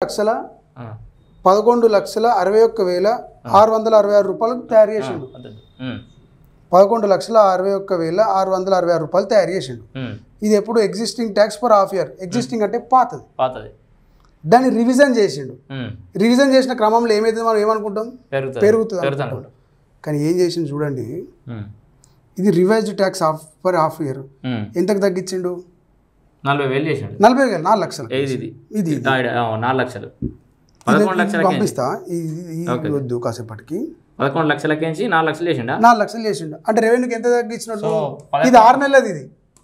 లక్షల 11,61,666 రూపాయలకు తయారు చేసిండు. 11,61,666 రూపాయలు తయారు చేసిండు. ఇది ఎప్పుడు existing tax for half year. Existing అంటే పాతది. దాన్ని రివిజన్ చేసిండు. రివిజన్ చేసిన క్రమంలో ఏమైతుంది మనం ఏమనుకుంటాం, పెరుగుతుంది అనుకుంటాం. కానీ ఏం చేసిండు చూడండి, ఇది revised tax for half year ఎంతకు తగ్గించిండు? 40,000 చేసిండు. 40,000 4 లక్షలు. ఇది 4 లక్షలు పంపిస్తా. ఇది వద్దు కాసేపటికి. 11 లక్షలకి 4 లక్షలు చేసిండు. 4 లక్షలు చేసిండు అంటే రెవెన్యూకి ఎంత తగ్గించినట్టు? ఇది 6 నెలలది. ఇది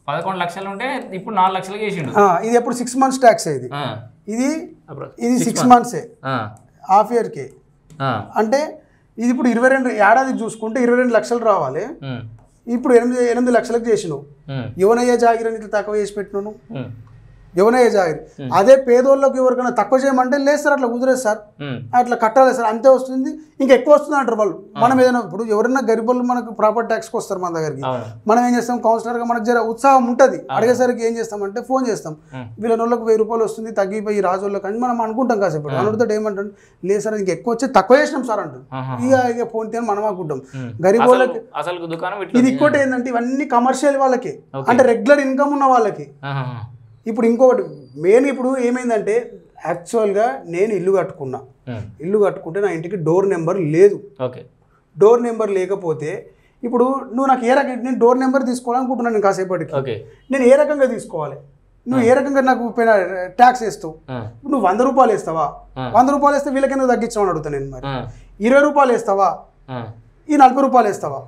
11 లక్షలు ఉంటే ఇప్పుడు 4 లక్షలకి చేసిండు. ఇది ఎప్పుడు 6 months ట్యాక్స్. ఇది 6 months హాఫ్ ఇయర్కి. అంటే ఇది ఇప్పుడు 22 ఏడాదికి చూసుకుంటే 22 లక్షలు రావాలి. ఇప్పుడు 8 లక్షలకు చేసినావు. యువనయ్య జాగిరని ఇట్లా తక్కువ చేసి పెట్టినాను. యువనయ్య జాగిరి అదే పేదోళ్ళకి ఎవరికైనా తక్కువ చేయమంటే లేదు సార్ అట్లా కుదరదు సార్, అట్లా కట్టాలి సార్, అంతే వస్తుంది, ఇంకా ఎక్కువ వస్తుంది అంటారు వాళ్ళు. మనం ఏదైనా ఇప్పుడు ఎవరైనా గరీబులు మనకు ప్రాపర్ ట్యాక్స్కి వస్తారు మన దగ్గరికి, మనం ఏం చేస్తాం, కౌన్సిలర్గా మనకు జర ఉత్సాహం ఉంటుంది. అడిగేసరికి ఏం చేస్తామంటే ఫోన్ చేస్తాం, వీళ్ళ నోళ్ళకి 1000 రూపాయలు వస్తుంది తగ్గిపోయి రాజోళ్ళకి అని మనం అనుకుంటాం. కాసేపు అనుడితో ఏమంటాం, లేదు సార్ ఇంకా ఎక్కువ వచ్చి తక్కువ చేసినాం సార్ అంటాం. ఇక ఫోన్ తీయని మనం అనుకుంటాం. గరీబ్ వాళ్ళకి ఇది ఇంకోటి ఏంటంటే ఇవన్నీ కమర్షియల్ వాళ్ళకి, అంటే రెగ్యులర్ ఇన్కమ్ ఉన్న వాళ్ళకి. ఇప్పుడు ఇంకొకటి మెయిన్ ఇప్పుడు ఏమైందంటే యాక్చువల్గా నేను ఇల్లు కట్టుకుంటే నా ఇంటికి డోర్ నెంబర్ లేదు. డోర్ నెంబర్ లేకపోతే ఇప్పుడు నువ్వు నాకు ఏ రకంగా నేను డోర్ నెంబర్ తీసుకోవాలనుకుంటున్నాను. నేను కాసేపటికి నేను ఏ రకంగా తీసుకోవాలి, నువ్వు ఏ రకంగా నాకు ట్యాక్స్ వేస్తావు? నువ్వు 100 రూపాయలు వేస్తావా? 100 రూపాయలు వేస్తే వీళ్ళకి ఎందుకు తగ్గించామని అడుగుతాను నేను. మరి 20 రూపాయలు వేస్తావా? ఈ 40 రూపాయలు వేస్తావా?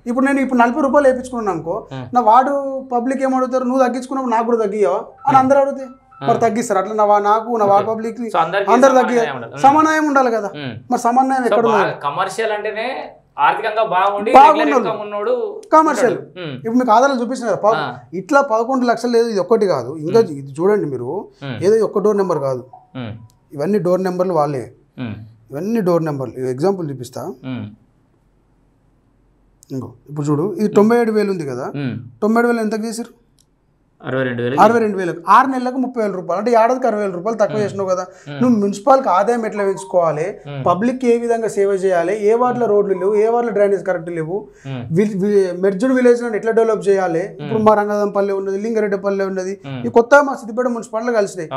ఇప్పుడు నేను 40 రూపాయలు వేయించుకున్నాను అనుకో, నా వాడు పబ్లిక్ ఏమడుగుతారు, నువ్వు తగ్గించుకున్నప్పుడు నాకు కూడా తగ్గియావా అని అందరూ అడిగితే మరి తగ్గిస్తారు. అట్లా నా వాడు పబ్లిక్ అందరు తగ్గి సమన్వయం ఉండాలి కదా. మరి సమన్వయం ఎక్కడ ఉంది? కమర్షియల్ అంటేనే ఆర్థికంగా బాగున్నాడు కమర్షియల్. ఇప్పుడు మీకు ఆధారాలు చూపించిన కదా, ఇట్లా 11 లక్షలు లేదు. ఇది ఒక్కటి కాదు, ఇంకా ఇది చూడండి మీరు, ఏదో ఒక్క డోర్ నెంబర్ కాదు, ఇవన్నీ డోర్ నెంబర్లు వాళ్ళే. ఇవన్నీ డోర్ నెంబర్లు. ఎగ్జాంపుల్ చూపిస్తా. ఇంకో ఇప్పుడు చూడు, ఇది 97,000 ఉంది కదా, 97,000 ఎంతకు చేశారు? 62,000. 6 నెలలకు 30,000 రూపాయలు, అంటే ఏడాదికి 60,000 రూపాయలు తక్కువ చేసినావు కదా. నువ్వు మున్సిపాల్కి ఆదాయం ఎట్లా పెంచుకోవాలి, పబ్లిక్ ఏ విధంగా సేవ చేయాలి, ఏ వార్డులో రోడ్లు లేవు, ఏ వార్డులో డ్రైనేజ్ కరెక్ట్ లేవు, మెర్జ్డ్ విలేజ్ ఎట్లా డెవలప్ చేయాలి. ఇప్పుడు మా రంగదంపల్లి ఉన్నది, లింగారెడ్డిపల్లి ఉన్నది, ఈ కొత్త మా సిద్దిపేట మున్సిపాలిటీలో కలిసినాయి.